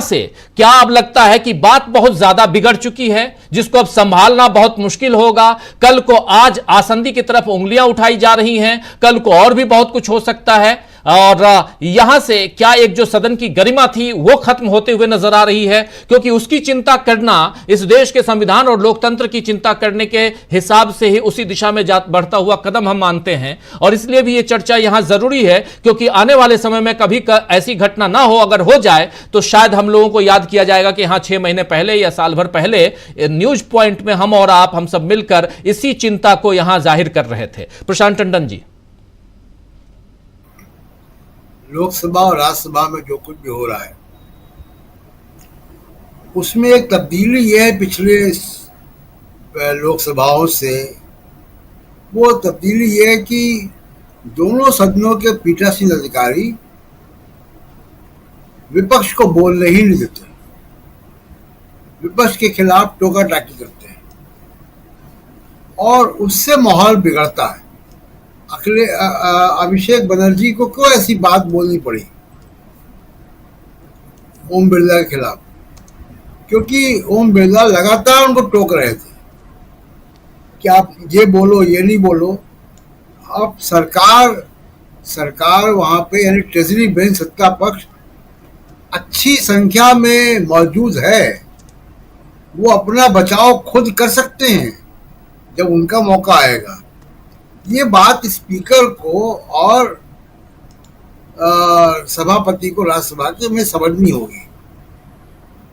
से क्या अब लगता है कि बात बहुत ज्यादा बिगड़ चुकी है, जिसको अब संभालना बहुत मुश्किल होगा? कल को आज आसंदी की तरफ उंगलियां उठाई जा रही हैं, कल को और भी बहुत कुछ हो सकता है। और यहां से क्या एक जो सदन की गरिमा थी वो खत्म होते हुए नजर आ रही है, क्योंकि उसकी चिंता करना इस देश के संविधान और लोकतंत्र की चिंता करने के हिसाब से ही उसी दिशा में बढ़ता हुआ कदम हम मानते हैं। और इसलिए भी ये चर्चा यहां जरूरी है, क्योंकि आने वाले समय में कभी ऐसी घटना ना हो, अगर हो जाए तो शायद हम लोगों को याद किया जाएगा कि हां 6 महीने पहले या साल भर पहले न्यूज पॉइंट में हम और आप, हम सब मिलकर इसी चिंता को यहां जाहिर कर रहे थे। प्रशांत टंडन जी, लोकसभा और राज्यसभा में जो कुछ भी हो रहा है उसमें एक तब्दीली ये है पिछले लोकसभाओं से। वो तब्दीली ये है कि दोनों सदनों के पीठासीन अधिकारी विपक्ष को बोलने ही नहीं देते, विपक्ष के खिलाफ टोका टाकी करते हैं और उससे माहौल बिगड़ता है। अभिषेक बनर्जी को क्यों ऐसी बात बोलनी पड़ी ओम बिरला के खिलाफ? क्योंकि ओम बिरला लगातार उनको टोक रहे थे कि आप ये बोलो, ये नहीं बोलो। अब सरकार वहां पे यानी ट्रेजरी बेंच, सत्ता पक्ष अच्छी संख्या में मौजूद है, वो अपना बचाव खुद कर सकते हैं जब उनका मौका आएगा। ये बात स्पीकर को और सभापति को राज्यसभा के में समझनी होगी।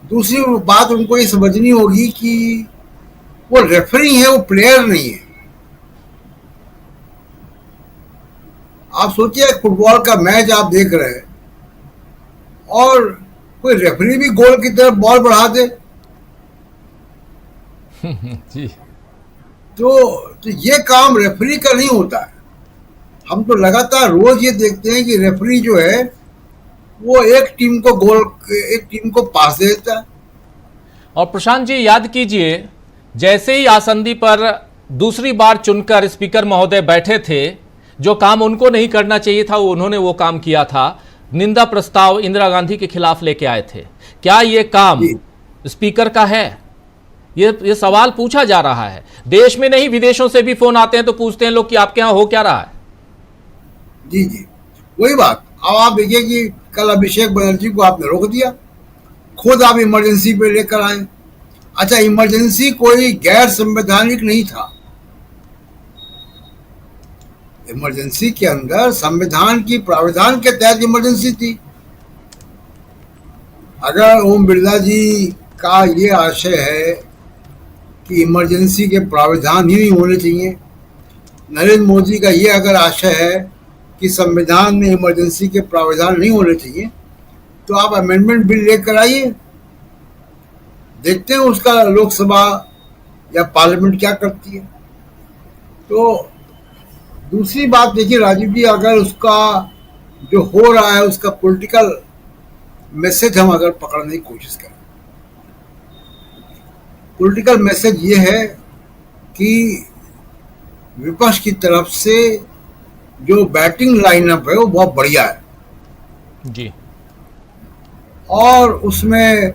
दूसरी बात उनको ये समझनी होगी कि वो रेफरी है, वो प्लेयर नहीं है। आप सोचिए फुटबॉल का मैच आप देख रहे हैं और कोई रेफरी भी गोल की तरफ बॉल बढ़ा दे जी। तो ये काम रेफरी का नहीं होता है। हम तो लगातार रोज ये देखते हैं कि रेफरी जो है वो एक टीम को पास दे देता है। और प्रशांत जी, याद कीजिए, जैसे ही आसंदी पर दूसरी बार चुनकर स्पीकर महोदय बैठे थे, जो काम उनको नहीं करना चाहिए था उन्होंने वो काम किया था। निंदा प्रस्ताव इंदिरा गांधी के खिलाफ लेके आए थे। क्या ये काम स्पीकर का है? ये सवाल पूछा जा रहा है। देश में नहीं, विदेशों से भी फोन आते हैं तो पूछते हैं लोग कि आपके यहां हो क्या रहा है। जी जी, वही बात। अब आप देखिए कि कल अभिषेक बनर्जी को आपने रोक दिया, खुद आप इमरजेंसी पे लेकर आए। अच्छा, इमरजेंसी कोई गैर संवैधानिक नहीं था। इमरजेंसी के अंदर संविधान की प्रावधान के तहत इमरजेंसी थी। अगर ओम बिरला जी का ये आशय है कि इमरजेंसी के प्रावधान ही नहीं होने चाहिए, नरेंद्र मोदी का ये अगर आशय है कि संविधान में इमरजेंसी के प्रावधान नहीं होने चाहिए, तो आप अमेंडमेंट बिल लेकर आइए, देखते हैं उसका लोकसभा या पार्लियामेंट क्या करती है। तो दूसरी बात देखिए राजीव जी, अगर उसका जो हो रहा है उसका पॉलिटिकल मैसेज हम अगर पकड़ने की कोशिश करें, पॉलिटिकल मैसेज ये है कि विपक्ष की तरफ से जो बैटिंग लाइनअप है वो बहुत बढ़िया है जी। और उसमें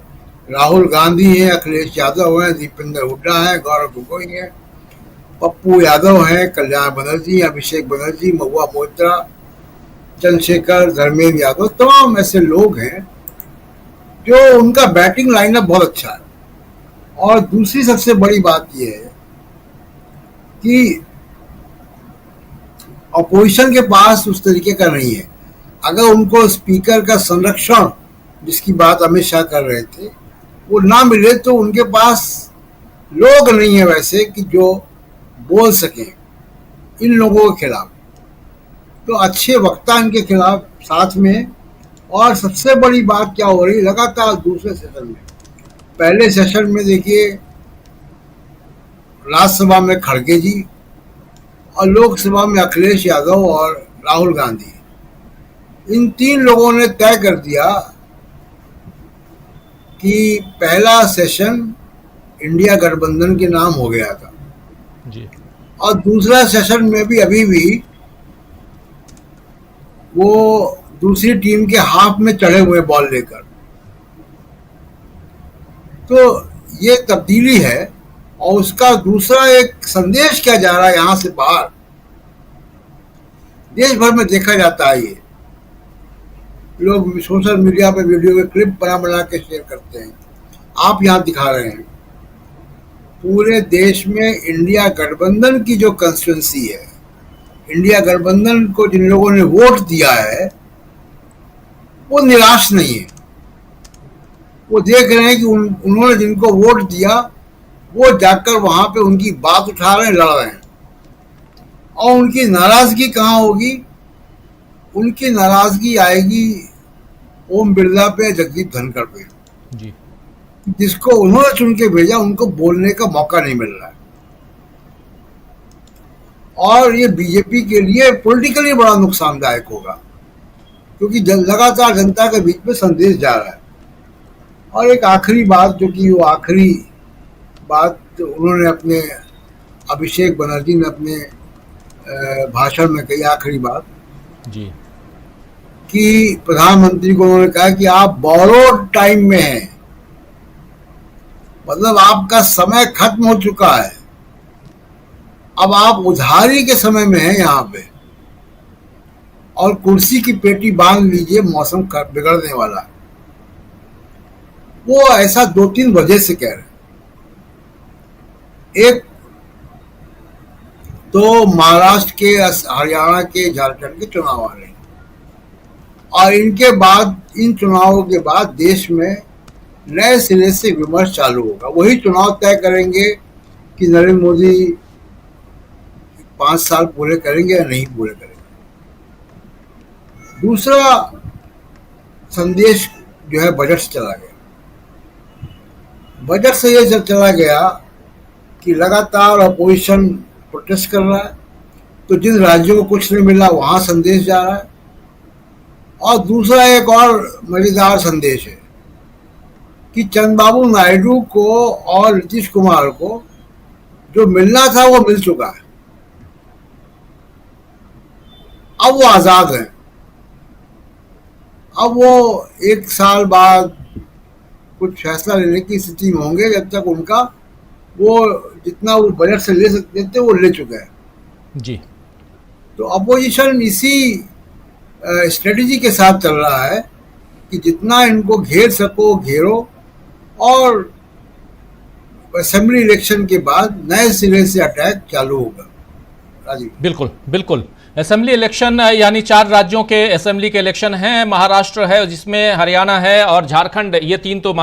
राहुल गांधी है, अखिलेश यादव है, दीपेंद्र हुड्डा है, गौरव गोगोई है, पप्पू यादव है, कल्याण बनर्जी, अभिषेक बनर्जी, महुआ मोइत्रा, चंद्रशेखर, धर्मेंद्र यादव, तमाम ऐसे लोग हैं जो उनका बैटिंग लाइनअप बहुत अच्छा है। और दूसरी सबसे बड़ी बात यह है कि अपोजिशन के पास उस तरीके का नहीं है। अगर उनको स्पीकर का संरक्षण, जिसकी बात अमित शाह कर रहे थे, वो ना मिले तो उनके पास लोग नहीं है वैसे कि जो बोल सके इन लोगों के खिलाफ। तो अच्छे वक्ता इनके खिलाफ साथ में। और सबसे बड़ी बात क्या हो रही, लगातार दूसरे सेशन में, पहले सेशन में देखिए राज्यसभा में खड़गे जी और लोकसभा में अखिलेश यादव और राहुल गांधी, इन तीन लोगों ने तय कर दिया कि पहला सेशन इंडिया गठबंधन के नाम हो गया था जी। और दूसरा सेशन में भी अभी भी वो दूसरी टीम के हाथ में चढ़े हुए बॉल लेकर। तो ये तब्दीली है। और उसका दूसरा एक संदेश क्या जा रहा है यहाँ से बाहर, देश भर में देखा जाता है। ये लोग सोशल मीडिया पे वीडियो के क्लिप बना बना के शेयर करते हैं, आप यहाँ दिखा रहे हैं। पूरे देश में इंडिया गठबंधन की जो कंस्टिट्यूंसी है, इंडिया गठबंधन को जिन लोगों ने वोट दिया है वो निराश नहीं है। वो देख रहे हैं कि उन्होंने जिनको वोट दिया वो जाकर वहां पे उनकी बात उठा रहे हैं, लड़ रहे हैं। और उनकी नाराजगी कहाँ होगी? उनकी नाराजगी आएगी ओम बिरला पे, जगदीप धनखड़ पे जी, जिसको उन्होंने चुन के भेजा, उनको बोलने का मौका नहीं मिल रहा है। और ये बीजेपी के लिए पॉलिटिकली बड़ा नुकसानदायक होगा, क्योंकि लगातार जनता के बीच में संदेश जा रहा है। और एक आखिरी बात, जो कि वो आखिरी बात उन्होंने अपने अभिषेक बनर्जी ने अपने भाषण में कही, आखिरी बात जी, कि प्रधानमंत्री को उन्होंने कहा कि आप बोरोड टाइम में हैं, मतलब आपका समय खत्म हो चुका है, अब आप उधारी के समय में हैं यहाँ पे, और कुर्सी की पेटी बांध लीजिए, मौसम बिगड़ने वाला है। वो ऐसा 2-3 वजह से कह रहे हैं। एक तो महाराष्ट्र के, हरियाणा के, झारखंड के चुनाव आ रहे हैं, और इनके बाद, इन चुनावों के बाद देश में नए सिरे से विमर्श चालू होगा। वही चुनाव तय करेंगे कि नरेंद्र मोदी 5 साल पूरे करेंगे या नहीं पूरे करेंगे। दूसरा संदेश जो है बजट से चला गया। बजट से ये चला गया कि लगातार अपोजिशन प्रोटेस्ट कर रहा है, तो जिन राज्यों को कुछ नहीं मिला वहां संदेश जा रहा है। और दूसरा एक और मजेदार संदेश है कि चंद्रबाबू नायडू को और नीतीश कुमार को जो मिलना था वो मिल चुका है, अब वो आजाद हैं। अब वो 1 साल बाद कुछ फैसला लेने की स्थिति में होंगे, जब तक उनका वो जितना वो बजट से ले सकते थे वो ले चुके हैं जी। तो अपोजिशन इसी स्ट्रेटजी के साथ चल रहा है कि जितना इनको घेर सको घेरो, और असेंबली इलेक्शन के बाद नए सिरे से अटैक चालू होगा। राजीव, बिल्कुल बिल्कुल। असेंबली इलेक्शन यानी 4 राज्यों के असेंबली के इलेक्शन हैं, महाराष्ट्र है जिसमें हरियाणा है और झारखंड, ये 3 तो